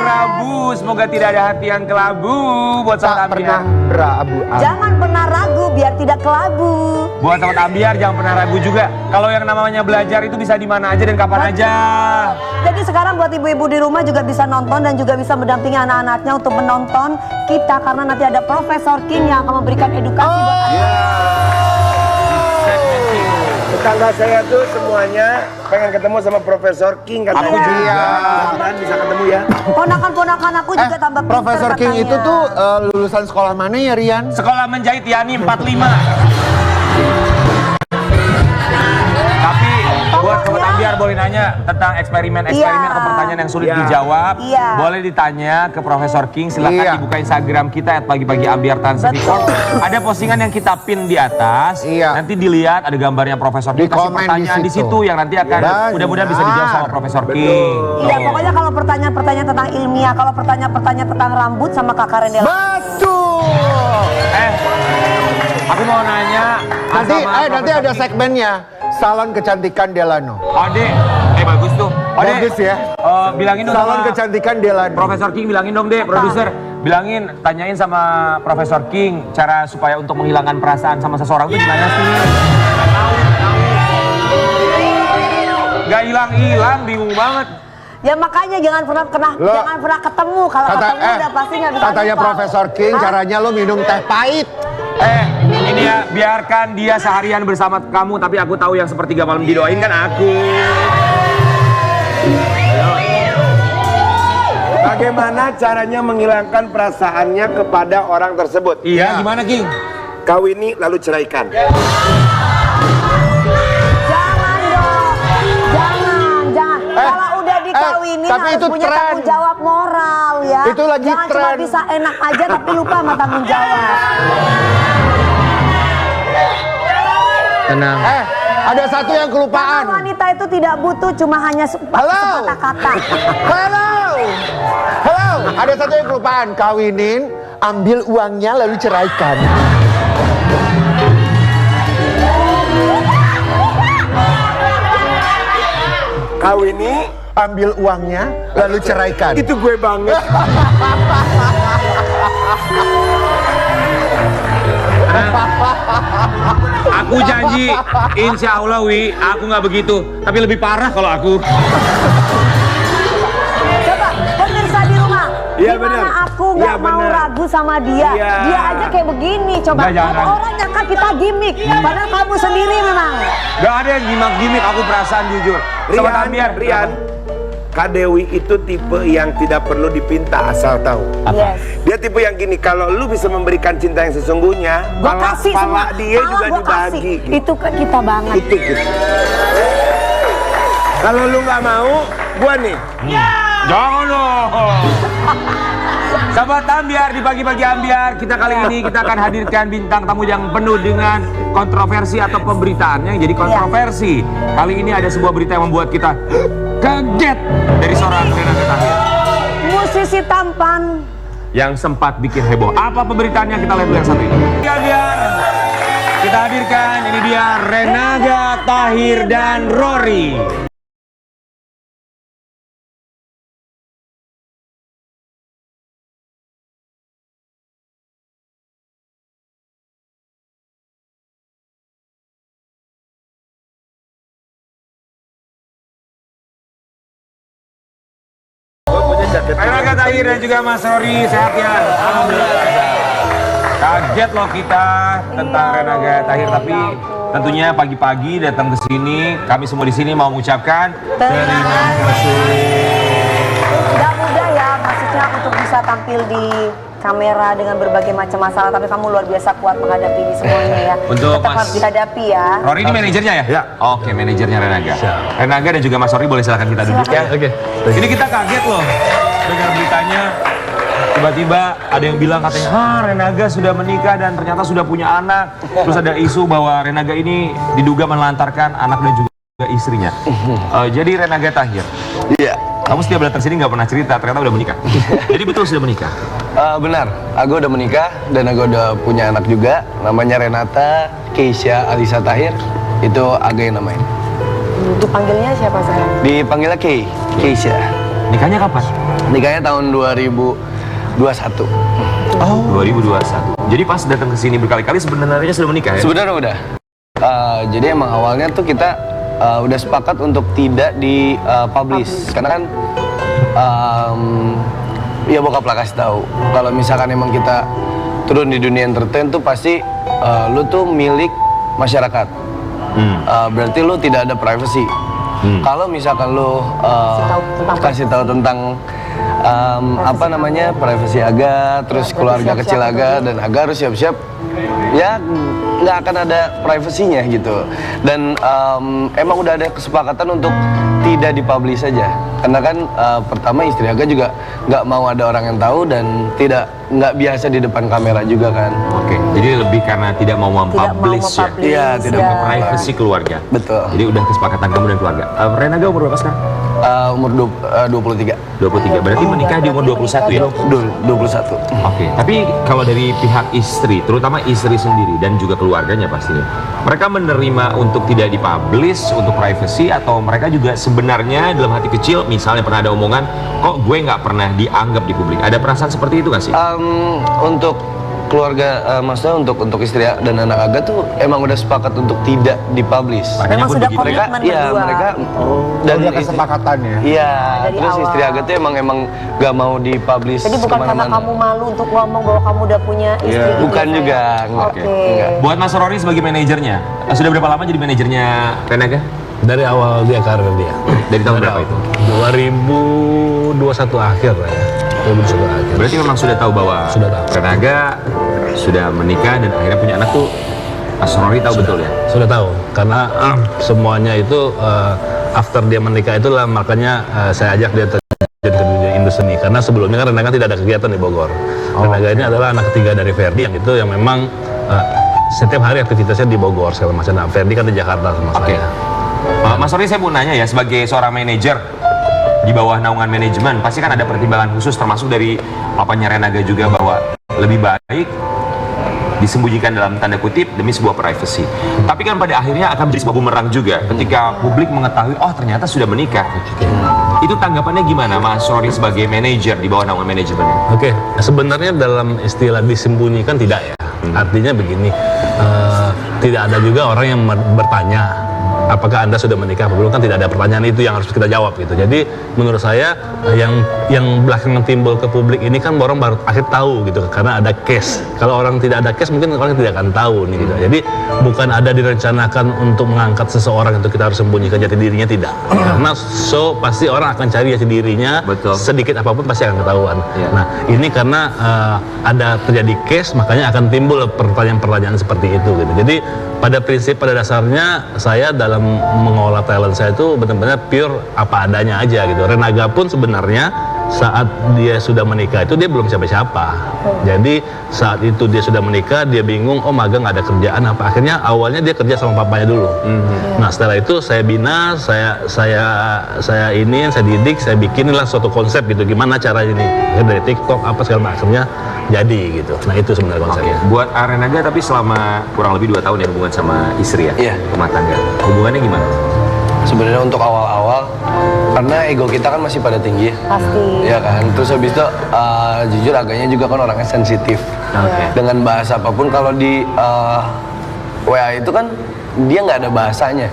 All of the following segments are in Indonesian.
berabu. Semoga tidak ada hati yang kelabu buat sahabat ambiar. Berabu. Jangan pernah ragu biar tidak kelabu. Buat sahabat ambiar jangan pernah ragu juga. Kalau yang namanya belajar itu bisa di mana aja dan kapan aja. Jadi sekarang buat ibu-ibu di rumah juga bisa nonton dan juga bisa mendampingi anak-anaknya untuk menonton kita karena nanti ada Profesor King yang akan memberikan edukasi buat anak. Tetangga saya tuh semuanya pengen ketemu sama Profesor King katanya. Aku juga. Mudah-mudahan bisa ketemu ya. Ponakan-ponakan aku juga tambah pintar Profesor King katanya. itu tuh lulusan sekolah mana ya, Rian? Sekolah menjahit Yani 45. Tapi buat sobat ambiar boleh nanya tentang eksperimen-eksperimen atau pertanyaan yang sulit dijawab. Boleh ditanya ke Profesor King. Silahkan dibuka Instagram kita @pagi-pagi ambiar Transvictor. Ada postingan yang kita pin di atas. Nanti dilihat ada gambarnya Profesor King. Kasih pertanyaan di situ yang nanti akan mudah-mudahan bisa dijawab sama Profesor King. Iya, pokoknya kalau pertanyaan-pertanyaan tentang ilmiah, kalau pertanyaan-pertanyaan tentang rambut sama Kak Karen Dela. Betul. Aku mau nanya. Nanti ada segmennya. Salon kecantikan Delano. Ade, bagus tuh. Ade, bagus ya. Bilangin dong Salon sama kecantikan Delano. Profesor King, bilangin dong deh, produser. Bilangin, tanyain sama Profesor King cara supaya untuk menghilangkan perasaan sama seseorang itu gimana sih? Gak hilang-hilang, bingung banget. Ya makanya jangan pernah ketemu. Kalau ketemu udah pasti nggak bisa. Katanya lupa. Profesor King caranya lo minum teh pahit. Ini ya, biarkan dia seharian bersama kamu, tapi aku tahu yang sepertiga malam didoain kan aku. Bagaimana caranya menghilangkan perasaannya kepada orang tersebut? Iya, gimana King? Kawini lalu ceraikan. Jangan dong, jangan. Kalau udah dikawinin tapi harus itu punya tren. tanggung jawab moral ya. Itu lagi jangan tren. cuma bisa enak aja tapi lupa sama tanggung jawab. Tenang. Ada satu yang kelupaan. Karena wanita itu tidak butuh cuma hanya sepatah kata. Halo. Ada satu yang kelupaan. Kawinin, ambil uangnya lalu ceraikan. Kawini, ambil uangnya lalu ceraikan. itu gue banget. Aku janji, insya Allah Wi, aku nggak begitu. Tapi lebih parah kalau aku. Coba pemirsa di rumah, Iya, gimana bener. aku Iya, nggak mau bener. ragu sama dia? Iya. Dia aja kayak begini. Coba Nggak, jangan. orang nyangka kita gimmick, padahal kamu sendiri memang. Gak ada yang gimmick-gimmick, aku perasaan jujur. Sobat ambiar, Rian, Kak Dewi itu tipe yang tidak perlu dipinta asal tahu. Yes. Dia tipe yang gini, kalau lu bisa memberikan cinta yang sesungguhnya, Gua kasih semua. dia Pala juga gua dibagi. kasih. Gitu. Itu ke kita banget. Itu gitu. Kalau lu nggak mau, gua nih. jangan dong. Sahabat ambiar, di pagi-pagi ambiar, kita kali ini kita akan hadirkan bintang tamu yang penuh dengan kontroversi atau pemberitaan yang jadi kontroversi. Kali ini ada sebuah berita yang membuat kita kaget dari seorang Renaga Tahir. Musisi tampan Yang sempat bikin heboh. Apa pemberitaannya, kita lihat dulu yang satu ini. Ambiar, kita hadirkan, ini dia Renaga Tahir dan Rory. Renaga Tahir dan juga Mas Rory, sehat ya? Alhamdulillah. Kaget loh kita tentang Renaga Tahir, tapi tentunya pagi-pagi datang ke sini, kami semua di sini mau mengucapkan terima kasih. Gak mudah ya, maksudnya untuk bisa tampil di kamera dengan berbagai macam masalah, tapi kamu luar biasa kuat menghadapi ini semuanya ya. Untuk tetap Mas harus dihadapi ya. Rory ini manajernya ya? Ya. Oke, manajernya Renaga. Renaga dan juga Mas Rory boleh silakan kita duduk ya. Oke. Ini kita kaget loh dengar beritanya. Tiba-tiba ada yang bilang katanya, Renaga sudah menikah dan ternyata sudah punya anak. Terus ada isu bahwa Renaga ini diduga menelantarkan anak dan juga istrinya. Jadi Renaga Tahir, Iya, kamu setiap datang sini nggak pernah cerita, ternyata udah menikah. Jadi betul sudah menikah? benar. Aku udah menikah dan aku udah punya anak juga. Namanya Renata Keisha Alisa Tahir. Itu Aga yang namanya. Dipanggilnya siapa sekarang? Dipanggilnya Keisha. Nikahnya kapan? Nikahnya tahun 2021. Oh. 2021. Jadi pas datang ke sini berkali-kali sebenarnya sudah menikah ya? Sebenarnya udah. Jadi emang awalnya tuh kita udah sepakat untuk tidak di-publish. Karena kan ya bokap lah kasih tahu. Kalau misalkan emang kita turun di dunia entertain tuh pasti lu tuh milik masyarakat. Berarti lu tidak ada privacy. Kalau misalkan lu kasih tahu tentang apa namanya privasi Aga, terus keluarga kecil Aga, dan Aga harus siap-siap, ya nggak akan ada privasinya gitu. Dan emang udah ada kesepakatan untuk tidak dipublish saja, karena kan pertama istri Aga juga nggak mau ada orang yang tahu dan nggak biasa di depan kamera juga kan. Oke, jadi lebih karena tidak mau mempublish ya? Iya, tidak mau privasi keluarga. Betul. Jadi udah kesepakatan kamu dan keluarga. Renaga umur berapa sekarang? Umur 23. 23, berarti menikah di umur 21 ya? 21. Oke, tapi kalau dari pihak istri, terutama istri sendiri dan juga keluarganya pastinya, mereka menerima untuk tidak dipublish, untuk privacy, atau mereka juga sebenarnya dalam hati kecil, misalnya pernah ada omongan, kok gue nggak pernah dianggap di publik? Ada perasaan seperti itu nggak sih? Untuk keluarga, maksudnya untuk istri dan anak Aga tuh emang udah sepakat untuk tidak dipublish. Memang sudah Mereka, komitmen iya berdua. mereka Dan ada kesepakatannya. Iya, Dari terus awal. istri Aga tuh emang gak mau dipublish. Jadi bukan karena kamu malu untuk ngomong bahwa kamu udah punya istri gitu Bukan ya, juga, sayang? enggak. Oke. Enggak. Buat Mas Rory sebagai manajernya, sudah berapa lama jadi manajernya Renaga? Dari awal dia karir dia. Dari tahun berapa itu? 2021 akhir lah ya. 2021 akhir. Berarti memang sudah tahu bahwa Sudah tahu. Renaga sudah menikah dan akhirnya punya anak tuh Mas Rory tahu betul ya? Sudah tahu, karena semuanya itu after dia menikah itulah makanya saya ajak dia terjun ke dunia industri ini. Karena sebelumnya kan Renaga tidak ada kegiatan di Bogor. Renaga ini adalah anak ketiga dari Ferdi yang memang setiap hari aktivitasnya di Bogor segala macam. Nah, Ferdi kan di Jakarta sama Oke. saya. Mas Rory, saya mau nanya ya, sebagai seorang manajer di bawah naungan manajemen, pasti kan ada pertimbangan khusus termasuk dari papanya Renaga juga bahwa lebih baik disembunyikan dalam tanda kutip demi sebuah privacy. Tapi kan pada akhirnya akan menjadi sebuah bumerang juga ketika publik mengetahui, oh ternyata sudah menikah. Itu tanggapannya gimana Mas Rory sebagai manajer di bawah naungan manajemen? Oke, sebenarnya dalam istilah disembunyikan tidak ya. Artinya begini, tidak ada juga orang yang bertanya apakah Anda sudah menikah atau belum, kan tidak ada pertanyaan itu yang harus kita jawab gitu. Jadi menurut saya yang belakangan timbul ke publik ini kan orang baru akhir tahu gitu, karena ada case. Kalau orang tidak ada case mungkin orang tidak akan tahu nih gitu. Jadi bukan ada direncanakan untuk mengangkat seseorang itu kita harus sembunyikan jati dirinya, tidak. Karena pasti orang akan cari jati dirinya. Betul. Sedikit apapun pasti akan ketahuan. Iya. Nah ini karena ada terjadi case, makanya akan timbul pertanyaan-pertanyaan seperti itu gitu. Jadi pada dasarnya saya dalam mengolah talent saya itu benar-benar pure apa adanya aja gitu. Renaga pun sebenarnya saat dia sudah menikah itu dia belum siapa-siapa. Jadi saat itu dia sudah menikah, dia bingung, oh magang nggak ada kerjaan apa. Akhirnya awalnya dia kerja sama papanya dulu. Nah setelah itu saya bina, saya didik, saya bikinilah suatu konsep gitu. Gimana cara ini? Dari TikTok apa segala macamnya jadi gitu. Nah itu sebenarnya konsepnya. Buat Renaga tapi selama kurang lebih 2 tahun ya hubungan sama istri ya? Iya. Rumah tangga. Hubungannya gimana? Sebenarnya untuk awal-awal, karena ego kita kan masih pada tinggi. Pasti. Ya kan, terus habis itu jujur Aganya juga kan orangnya sensitif. Dengan bahasa apapun, kalau di WA itu kan dia nggak ada bahasanya.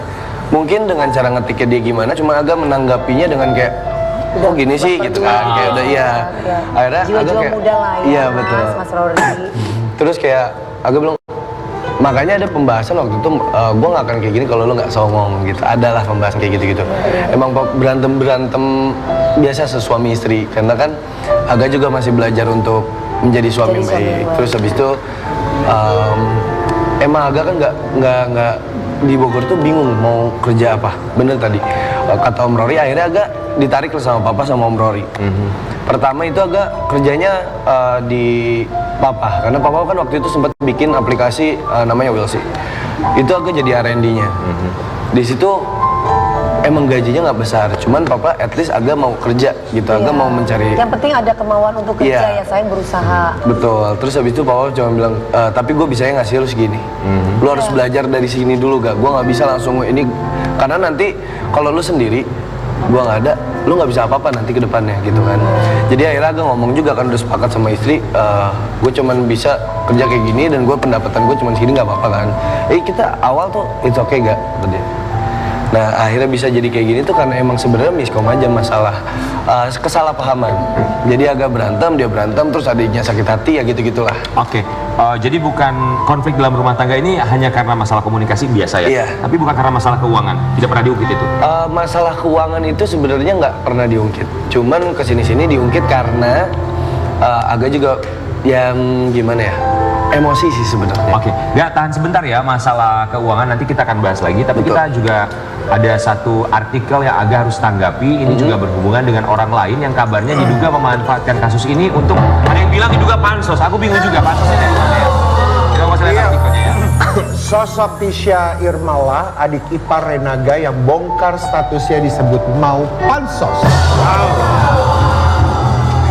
Mungkin dengan cara ngetiknya dia gimana, cuma Aga menanggapinya dengan kayak oh gini sih gitu kan, kayak udah iya. Akhirnya Aga Jiwa-jiwa kayak muda lah ya, iya betul. Mas Rory. Terus kayak Aga bilang, makanya ada pembahasan waktu itu, gue gak akan kayak gini kalau lo gak songong gitu. Adalah pembahasan kayak gitu-gitu. Emang berantem biasa sesuami istri, karena kan Aga juga masih belajar untuk menjadi suami yang baik. Terus habis itu emang Aga kan nggak di Bogor tuh bingung mau kerja apa. Bener tadi kata Om Rory, akhirnya Aga ditarik sama Papa sama Om Rory. Pertama itu Aga kerjanya di Papa, karena Papa kan waktu itu sempat bikin aplikasi namanya Wilsy. Itu Aga jadi R&D-nya. Di situ emang gajinya nggak besar, cuman Papa at least Aga mau kerja gitu. Aga mau mencari. Yang penting ada kemauan untuk kerja ya, saya berusaha. Betul. Terus habis itu Papa cuma bilang, tapi gue bisanya ngasih lu segini. Lu harus belajar dari sini dulu gak? Gue nggak bisa langsung ini, karena nanti kalau lu sendiri gua nggak ada, lu nggak bisa apa-apa nanti ke depannya gitu kan. Jadi akhirnya Aga ngomong juga kan, udah sepakat sama istri, gue cuman bisa kerja kayak gini dan gue pendapatan gue cuman segini, nggak apa-apa kan. Kita awal tuh it's okay gak, kata dia. Nah akhirnya bisa jadi kayak gini tuh karena emang sebenarnya miskom aja, masalah kesalahpahaman. Jadi agak berantem, dia berantem, terus adiknya sakit hati, ya gitu-gitulah. Oke, jadi bukan konflik dalam rumah tangga ini hanya karena masalah komunikasi biasa ya? Iya. Tapi bukan karena masalah keuangan, tidak pernah diungkit itu? Masalah keuangan itu sebenarnya nggak pernah diungkit. Cuman kesini-sini diungkit karena agak juga yang gimana ya, emosi sih sebenarnya. Oke, nggak tahan sebentar ya masalah keuangan, nanti kita akan bahas lagi. Tapi Betul. kita juga ada satu artikel yang agak harus tanggapi. Ini juga berhubungan dengan orang lain yang kabarnya diduga memanfaatkan kasus ini untuk, ada yang bilang diduga pansos. Aku bingung juga pansosnya dari mana ya. Kita mau lihat artikelnya ya. Sosok Tisha Irmala, adik ipar Renaga yang bongkar statusnya disebut mau pansos.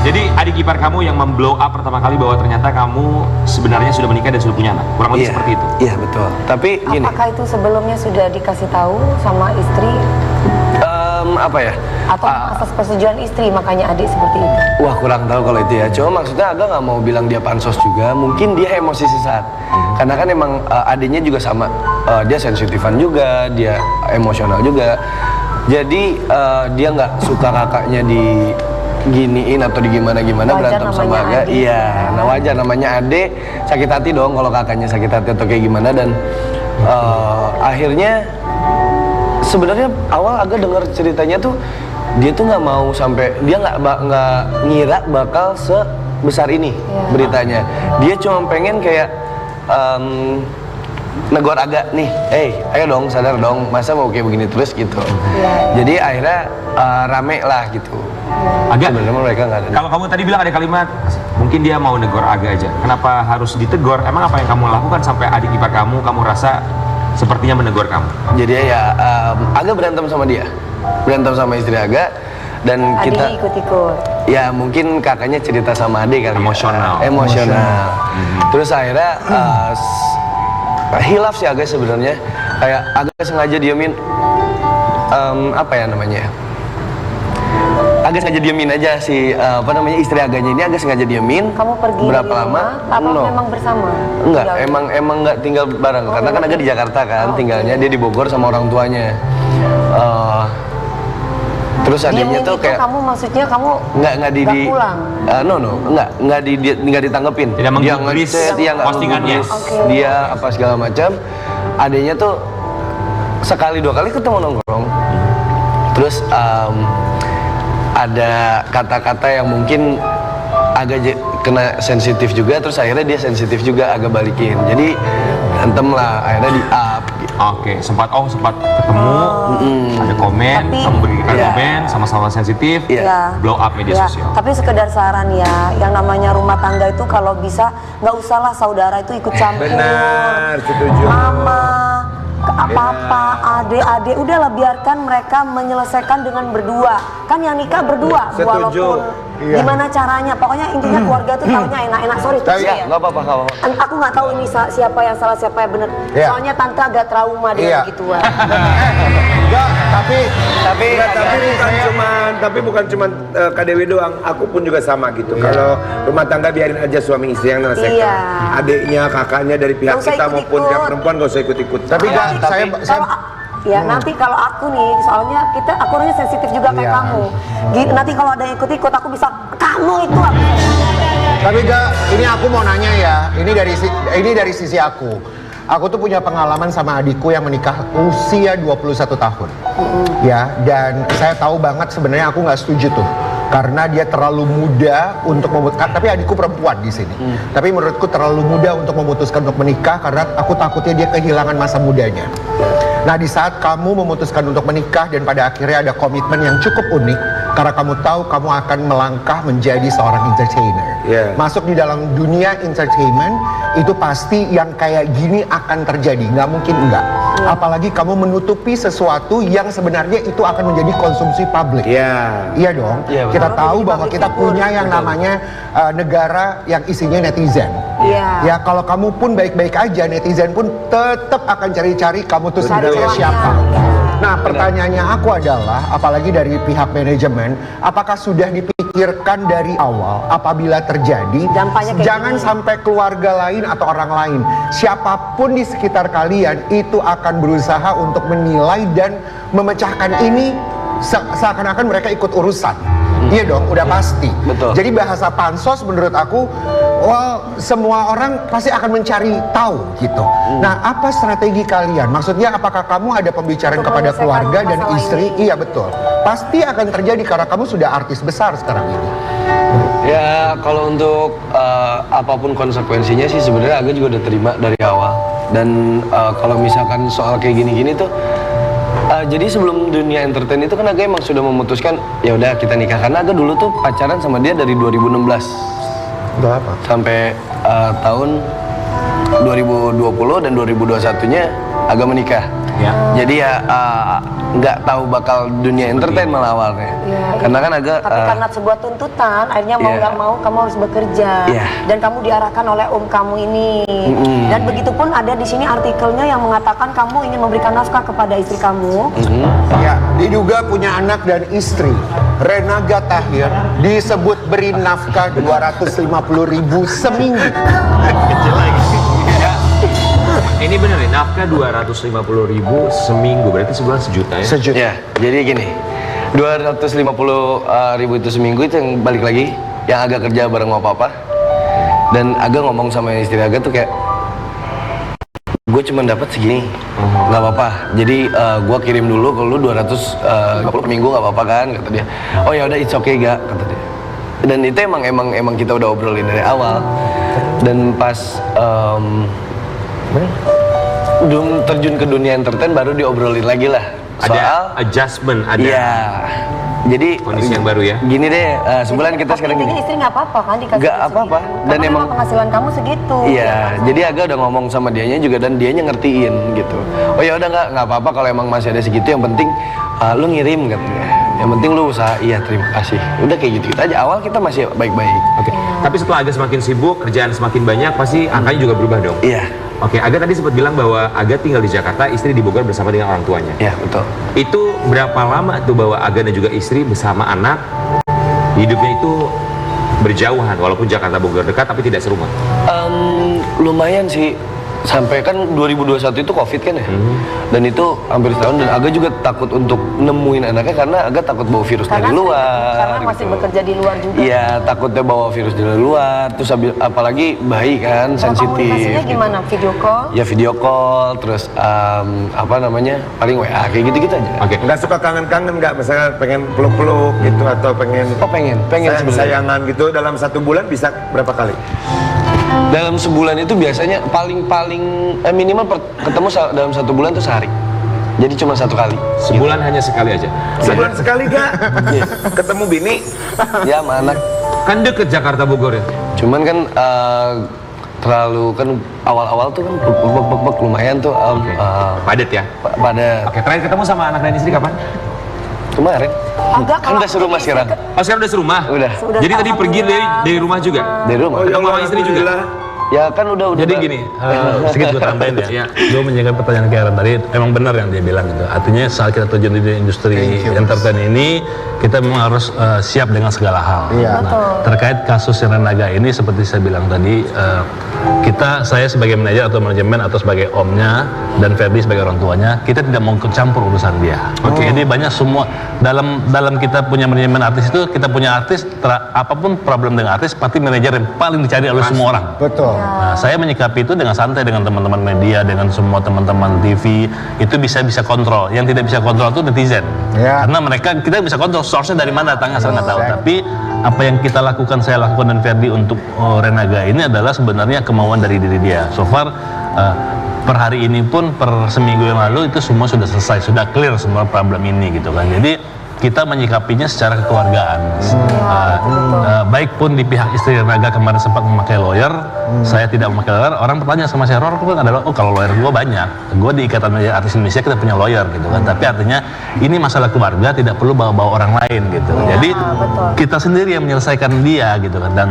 Jadi adik ipar kamu yang memblow up pertama kali bahwa ternyata kamu sebenarnya sudah menikah dan sudah punya anak. Kurang lebih seperti itu. Iya betul. Tapi gini. Apakah itu sebelumnya sudah dikasih tahu sama istri apa ya? atau atas persetujuan istri makanya adik seperti itu? Wah kurang tahu kalau itu ya. Cuma maksudnya Aga nggak mau bilang dia pansos juga. Mungkin dia emosi sesaat. Karena kan emang adiknya juga sama. Dia sensitifan juga, dia emosional juga. Jadi dia nggak suka kakaknya giniin atau digimana-gimana, berantem sama Aga. Iya, nah wajar namanya adek, sakit hati dong kalau kakaknya sakit hati atau kayak gimana. Dan akhirnya sebenarnya awal Aga dengar ceritanya tuh dia tuh nggak mau sampai, dia nggak ngira bakal sebesar ini beritanya. Dia cuma pengen kayak negor Aga nih, ayo dong sadar dong, masa mau kayak begini terus gitu. Jadi akhirnya rame lah gitu. Agak, sebenarnya mereka nggak ada. Kalau kamu tadi bilang ada kalimat, mungkin dia mau negor Aga aja. Kenapa harus ditegor? Emang apa yang kamu lakukan sampai adik ipar kamu rasa sepertinya menegur kamu? Jadi ya Aga berantem sama dia, berantem sama istri Aga, dan kita ikut-ikut. Ya mungkin kakaknya cerita sama adik kali. Emosional. Terus akhirnya hilaf sih Aga sebenarnya. Kayak Aga sengaja diemin apa ya namanya? Agak sengaja diemin aja si istri Aganya ini agak sengaja diemin. Kamu pergi berapa dari lama? rumah, apa memang bersama? Enggak, emang nggak tinggal bareng. Karena kan Aga di Jakarta kan, tinggalnya dia di Bogor sama orang tuanya. Terus adiknya tuh kayak kamu maksudnya kamu nggak pulang? Nggak ditanggepin. Tidak menggubris postingannya. Dia apa segala macam. Adiknya tuh sekali dua kali ketemu nongkrong. Terus ada kata-kata yang mungkin agak kena sensitif juga, terus akhirnya dia sensitif juga agak balikin. Jadi berantem lah, akhirnya di-up. Oke, sempat ketemu, ada komen, kamu berikan komen, sama-sama sensitif, blow up media sosial. Tapi sekedar saran ya, yang namanya rumah tangga itu kalau bisa nggak usahlah saudara itu ikut campur. Benar, setuju. Mama, papa, adik-adik, udahlah biarkan mereka menyelesaikan dengan berdua. Kan yang nikah berdua, Setuju. walaupun gimana caranya. Pokoknya intinya keluarga itu tahunya enak-enak. Sorry, Ya, nggak apa-apa. Aku nggak tahu ini siapa yang salah, siapa yang benar. Soalnya tante agak trauma dengan gituan. Enggak, tapi bukan cuma Kak Dewi doang, aku pun juga sama gitu. Kalau rumah tangga biarin aja suami istri yang menyelesaikan. Adiknya, kakaknya dari pihak kita maupun pihak perempuan gak usah ikut-ikut. Tapi nanti kalau aku nih, soalnya aku orangnya sensitif juga kayak kamu. Nanti kalau ada yang ikut-ikut, aku bisa kamu itu. Tapi ini aku mau nanya ya. Ini dari sisi aku. Aku tuh punya pengalaman sama adikku yang menikah usia 21 tahun. Ya, dan saya tahu banget sebenarnya aku nggak setuju tuh. Karena dia terlalu muda untuk memutuskan, tapi adikku perempuan di sini. Tapi menurutku terlalu muda untuk memutuskan untuk menikah karena aku takutnya dia kehilangan masa mudanya. Nah, di saat kamu memutuskan untuk menikah dan pada akhirnya ada komitmen yang cukup unik karena kamu tahu kamu akan melangkah menjadi seorang entertainer. Masuk di dalam dunia entertainment itu pasti yang kayak gini akan terjadi, nggak mungkin enggak. Apalagi kamu menutupi sesuatu yang sebenarnya itu akan menjadi konsumsi publik. Iya dong. Kita tahu bahwa kita punya yang namanya negara yang isinya netizen. Ya kalau kamu pun baik-baik aja, netizen pun tetap akan cari-cari kamu tuh sebenarnya siapa. Nah, pertanyaannya aku adalah, apalagi dari pihak manajemen, apakah sudah dipikirkan dari awal apabila terjadi, Dampaknya kayak jangan gini. sampai keluarga lain atau orang lain, siapapun di sekitar kalian itu akan berusaha untuk menilai dan memecahkan ini seakan-akan mereka ikut urusan. Iya dong, udah pasti. Betul. Jadi bahasa pansos menurut aku, semua orang pasti akan mencari tahu gitu. Nah, apa strategi kalian? Maksudnya apakah kamu ada pembicaraan Untuk kepada menyelesaikan keluarga dan masalah istri? ini. Iya betul. Pasti akan terjadi karena kamu sudah artis besar sekarang ini. Ya kalau untuk apapun konsekuensinya sih sebenarnya Aga juga udah terima dari awal. Dan kalau misalkan soal kayak gini-gini tuh, jadi sebelum dunia entertain itu kan Aga emang sudah memutuskan ya udah kita nikah, karena Aga dulu tuh pacaran sama dia dari 2016 Udah apa? sampai tahun 2020 dan 2021-nya Aga menikah. Ya. Jadi ya nggak tahu bakal dunia entertain malah awalnya. Iya, Karena kan Aga tapi karena sebuah tuntutan, akhirnya mau Iya. nggak mau kamu harus bekerja. Iya. Dan kamu diarahkan oleh kamu ini. Dan begitupun ada di sini artikelnya yang mengatakan kamu ingin memberikan nafkah kepada istri kamu. Ya, diduga punya anak dan istri. Renaga Tahir disebut beri nafkah 250.000 seminggu. Ini bener nih, nafkah 250.000 seminggu, berarti sebulan sejuta ya? Sejuta. Ya, jadi gini, 250.000 itu seminggu itu yang balik lagi, yang Aga kerja bareng sama papa. Dan Aga ngomong sama istri Aga tuh kayak, gue cuma dapat segini, nggak apa-apa. Jadi gue kirim dulu ke lu 250 per minggu nggak apa-apa kan, kata dia. Oh ya udah, it's okay gak, kata dia. Dan itu emang kita udah obrolin dari awal. Dan pas belum terjun ke dunia entertain baru diobrolin lagi lah. Ada adjustment, ada Iya. Jadi kondisi yang baru ya? Gini deh, sebulan kita Tapi sekarang intinya gini. istri nggak apa-apa kan dikasih Nggak segitu. apa-apa. Karena Dan memang emang penghasilan kamu segitu. Iya, jadi Aga udah ngomong sama dianya juga dan dianya ngertiin gitu. Oh ya udah nggak apa-apa kalau emang masih ada segitu, yang penting lu ngirim katanya. Yang penting lu usaha. Iya, terima kasih. Udah kayak gitu aja. Awal kita masih baik-baik. Oke, tapi setelah Aga semakin sibuk, kerjaan semakin banyak, pasti angkanya juga berubah dong? Iya. Oke, Aga tadi sempat bilang bahwa Aga tinggal di Jakarta, istri di Bogor bersama dengan orang tuanya. Iya, betul. Itu berapa lama tuh bahwa Aga dan juga istri bersama anak, hidupnya itu berjauhan, walaupun Jakarta Bogor dekat tapi tidak serumah? Lumayan sih. Sampai kan 2021 itu Covid kan ya. Dan itu hampir setahun, dan Aga juga takut untuk nemuin anaknya karena Aga takut bawa virus Karena dari luar. Karena masih gitu. bekerja di luar juga. Iya, takutnya bawa virus dari luar. Terus apalagi bayi kan, Kalau sensitif. komunikasinya gitu. gimana? Video call? Ya video call, terus apa namanya, paling WA kayak gitu-gitu aja. Oke, Nggak suka kangen-kangen nggak? Misalnya pengen peluk-peluk gitu atau pengen Oh pengen sebenarnya. sayangan gitu dalam 1 bulan bisa berapa kali? Dalam sebulan itu biasanya paling minimal ketemu dalam 1 bulan tuh sehari. Jadi cuma 1 kali. sebulan hanya sekali aja. Sebulan sekali gak? Ketemu bini? Ya sama anak. Kan deket Jakarta Bogor ya? Cuman kan terlalu kan awal-awal tuh kan bek lumayan tuh Padet ya? pada Oke, terakhir ketemu sama anak dan istri kapan? kemarin. Agak Kan udah serumah sekarang. Oh, sekarang udah serumah? Udah. Jadi tadi pergi dari rumah juga? Dari rumah. Oh, ya Ketemu Allah, sama istri juga? alhamdulillah. Ya kan udah. Jadi gini, sedikit gue tambahin ya. Gue menjaga pertanyaan Karen tadi, emang benar yang dia bilang gitu. Artinya saat kita terjun di industri entertain ini, kita memang harus siap dengan segala hal. Iya. Terkait kasus Renaga ini, seperti saya bilang tadi, saya sebagai manajer atau manajemen atau sebagai omnya dan Ferdi sebagai orang tuanya, kita tidak mau campur urusan dia. Jadi banyak semua dalam kita punya manajemen artis itu, kita punya artis, apapun problem dengan artis, pasti manajer yang paling dicari oleh semua orang. Betul. Nah, saya menyikapi itu dengan santai dengan teman-teman media, dengan semua teman-teman TV, itu bisa kontrol. Yang tidak bisa kontrol itu netizen. Ya. Karena kita bisa kontrol source-nya dari mana datangnya, saya nggak tahu. Tapi apa yang kita lakukan, saya lakukan dan Ferdi untuk Renaga ini adalah sebenarnya kemauan dari diri dia. So far, per hari ini pun, per seminggu yang lalu itu semua sudah selesai, sudah clear semua problem ini gitu kan. Jadi kita menyikapinya secara kekeluargaan. Baik pun di pihak istri Renaga kemarin sempat memakai lawyer, saya tidak memakai lawyer. Orang bertanya sama saya, Ror, kan adalah, kalau lawyer gue banyak, gue di Ikatan Artis Indonesia kita punya lawyer gitu kan. Tapi artinya ini masalah keluarga, tidak perlu bawa-bawa orang lain gitu. Jadi kita sendiri yang menyelesaikan dia gitu kan. Dan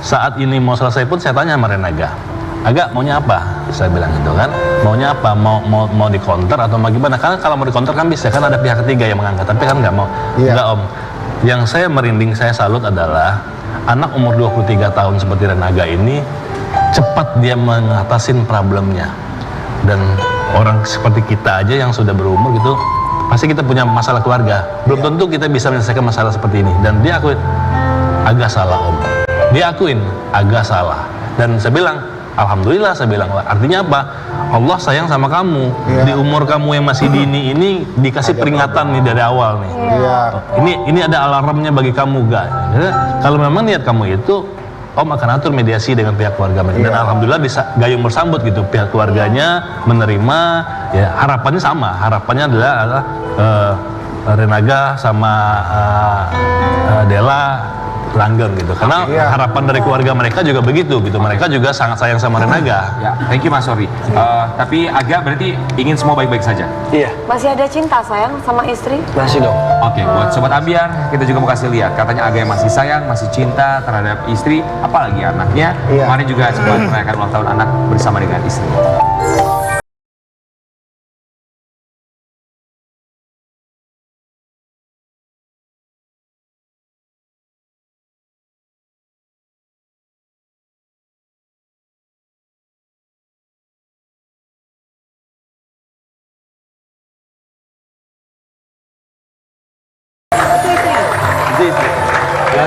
saat ini mau selesai pun saya tanya sama Renaga, agak maunya apa? Saya bilang gitu kan, maunya apa? Mau di counter atau mau gimana? Karena kalau mau di counter kan bisa, kan ada pihak ketiga yang mengangkat, tapi kan nggak mau. Enggak Om, yang saya merinding, saya salut adalah anak umur 23 tahun seperti Renaga ini cepat dia mengatasin problemnya. Dan orang seperti kita aja yang sudah berumur gitu, pasti kita punya masalah keluarga. Belum tentu kita bisa menyelesaikan masalah seperti ini. Dan dia akuin, agak salah Om. Dia akuin, agak salah. Dan saya bilang, alhamdulillah, saya bilang, artinya apa? Allah sayang sama kamu. Di umur kamu yang masih dini ini dikasih peringatan nih dari awal nih. Ini ada alarmnya bagi kamu, gak? Kalau memang niat kamu itu, Om akan atur mediasi dengan pihak keluarga. Dan alhamdulillah bisa gayung bersambut gitu. Pihak keluarganya menerima, ya harapannya sama. Harapannya adalah Renaga sama Della langgeng gitu, karena harapan dari keluarga mereka juga begitu gitu, mereka juga sangat sayang sama Renaga. Ya, thank you Mas Sorry. Tapi agak berarti ingin semua baik-baik saja. Iya. Masih ada cinta sayang sama istri? Masih dong. Oke, buat Sobat Ambiar, kita juga mau kasih lihat, katanya Aga yang masih sayang, masih cinta terhadap istri, apalagi anaknya. Kemarin juga sempat merayakan ulang tahun anak bersama dengan istri.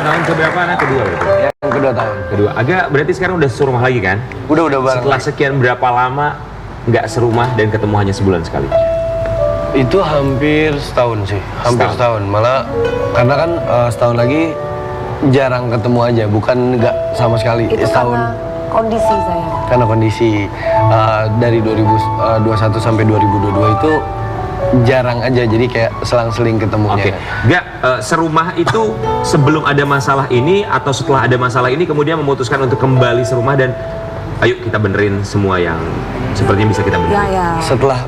Tahun keberapa anak? Kedua berarti? Yang kedua tahun. Kedua. Agak berarti sekarang udah serumah lagi kan? Udah bareng. Setelah sekian berapa lama nggak serumah dan ketemu hanya sebulan sekali? Itu hampir setahun sih, hampir setahun. Malah karena kan setahun lagi jarang ketemu aja, bukan nggak sama sekali. Itu setahun. karena kondisi saya. Karena kondisi dari 2021 sampai 2022 itu jarang aja, jadi kayak selang-seling ketemunya. Oke, nggak serumah itu sebelum ada masalah ini atau setelah ada masalah ini kemudian memutuskan untuk kembali serumah dan ayo kita benerin semua yang sepertinya bisa kita benerin. Setelah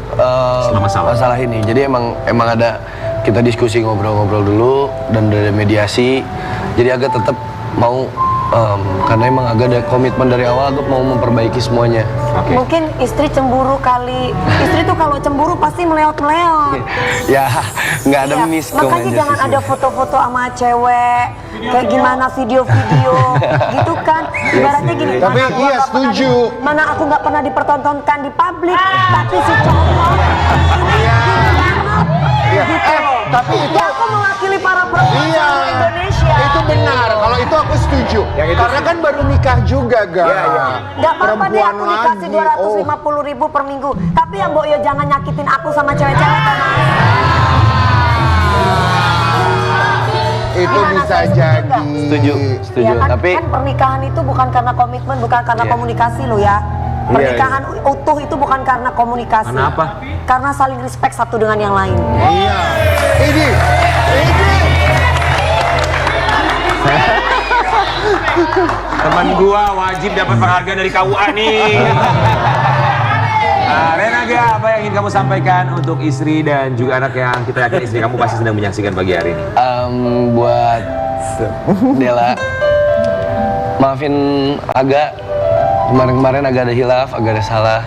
masalah ini, jadi emang ada kita diskusi ngobrol-ngobrol dulu dan ada mediasi. Jadi agak tetap mau karena emang agak ada komitmen dari awal, agak mau memperbaiki semuanya. Mungkin istri cemburu kali. Istri tuh kalau cemburu pasti meleot-meleot. Ya, nggak ada miskom. Makanya jangan ada foto-foto sama cewek, kayak gimana video-video, gitu kan. Ibaratnya gini. Tapi iya setuju. Mana aku nggak pernah dipertontonkan di publik, tapi si cowok Tapi itu ya, aku mewakili para perempuan Indonesia. Itu benar. Kalau itu aku setuju. Karena kan baru nikah juga, Ga. Gak apa-apa deh, aku dikasih 250.000 per minggu. Tapi yang Mbok Yo jangan nyakitin aku sama cewek-cewek. Itu bisa jadi. Setuju. Ya kan, Tapi kan pernikahan itu bukan karena komitmen, bukan karena komunikasi lo ya. Pernikahan utuh itu bukan karena komunikasi. Karena apa? Karena saling respect satu dengan yang lain. Iya. Ini. Teman gua wajib dapat penghargaan dari KUA nih. Nah, Renaga, apa yang ingin kamu sampaikan untuk istri dan juga anak yang kita yakin istri kamu pasti sedang menyaksikan pagi hari ini? buat Della, maafin agak kemarin agak ada hilaf, agak ada salah.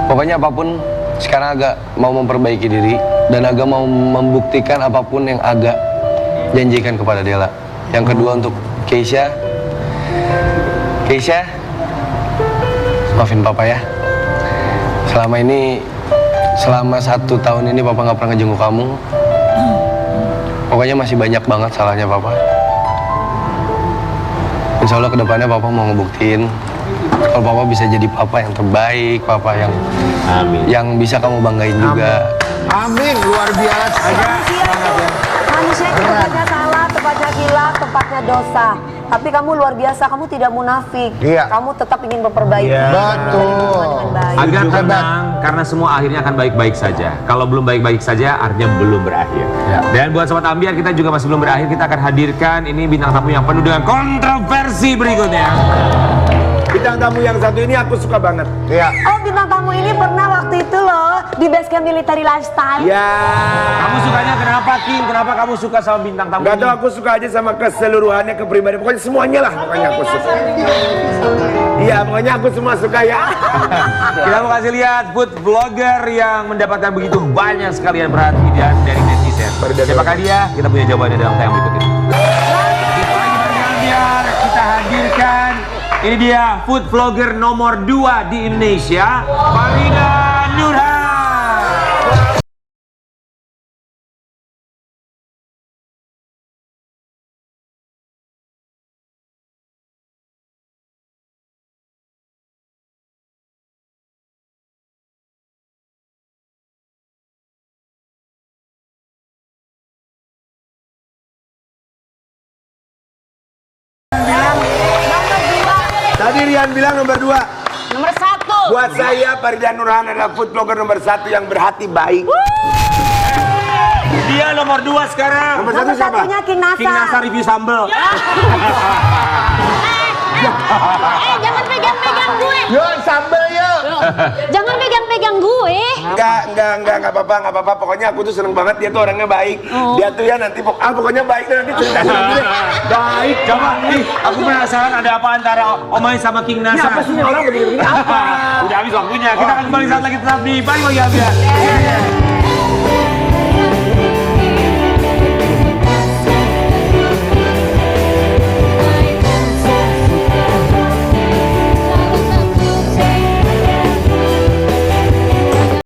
Pokoknya apapun sekarang agak mau memperbaiki diri dan agak mau membuktikan apapun yang agak janjikan kepada Della. Yang kedua untuk Keisha, maafin papa ya. Selama 1 tahun ini papa nggak pernah ngejenguk kamu. Pokoknya masih banyak banget salahnya papa. Insya Allah kedepannya papa mau ngebuktiin kalau papa bisa jadi papa yang terbaik, papa yang bisa kamu banggain juga. Amin, luar biasa. Manusia itu tempatnya salah, tempatnya gila, tempatnya dosa. Tapi kamu luar biasa, kamu tidak munafik. Kamu tetap ingin memperbaiki. Betul. Agak tenang, karena semua akhirnya akan baik-baik saja. Kalau belum baik-baik saja, artinya belum berakhir. Dan buat Sobat Ambiar, kita juga masih belum berakhir. Kita akan hadirkan ini bintang tamu yang penuh dengan kontroversi berikutnya. Bintang tamu yang satu ini aku suka banget. Iya. Oh, bintang tamu ini pernah waktu itu loh di Basecamp Military Lifestyle. Ya. Kamu sukanya kenapa, King? Kenapa kamu suka sama bintang tamu Gak ini? tau, aku suka aja sama keseluruhannya, kepribadian. Pokoknya semuanya lah, pokoknya aku suka. Iya, pokoknya aku semua suka ya. Kita mau kasih lihat food vlogger yang mendapatkan begitu banyak sekalian perhatian dari netizen. Siapakah dia? Kita punya jawabannya dalam tayang berikut ini. Biar kita hadirkan, ini dia food vlogger nomor 2 di Indonesia, Farida Nurhan. Tadi Rian bilang nomor 2. Nomor 1. Buat saya Farida Nurhan adalah food blogger nomor 1 yang berhati baik. Dia nomor 2 sekarang. Nomor 1 Nomor siapa? satunya King Nasa. King Nasa review sambel. Jangan pegang-pegang gue. Yuk, sambel yuk. Jangan pegang-pegang gue. Enggak apa-apa. Pokoknya aku tuh seneng banget, dia tuh orangnya baik. Dia tuh ya nanti pokoknya baik dan nanti cerita sendiri. Baik, coba nih. Aku penasaran ada apa antara Omai sama King Nasa. Apa sih ini orang begini-begini apa? Udah habis waktunya. Kita akan kembali saat lagi tetap di Pagi Pagi Ambiar.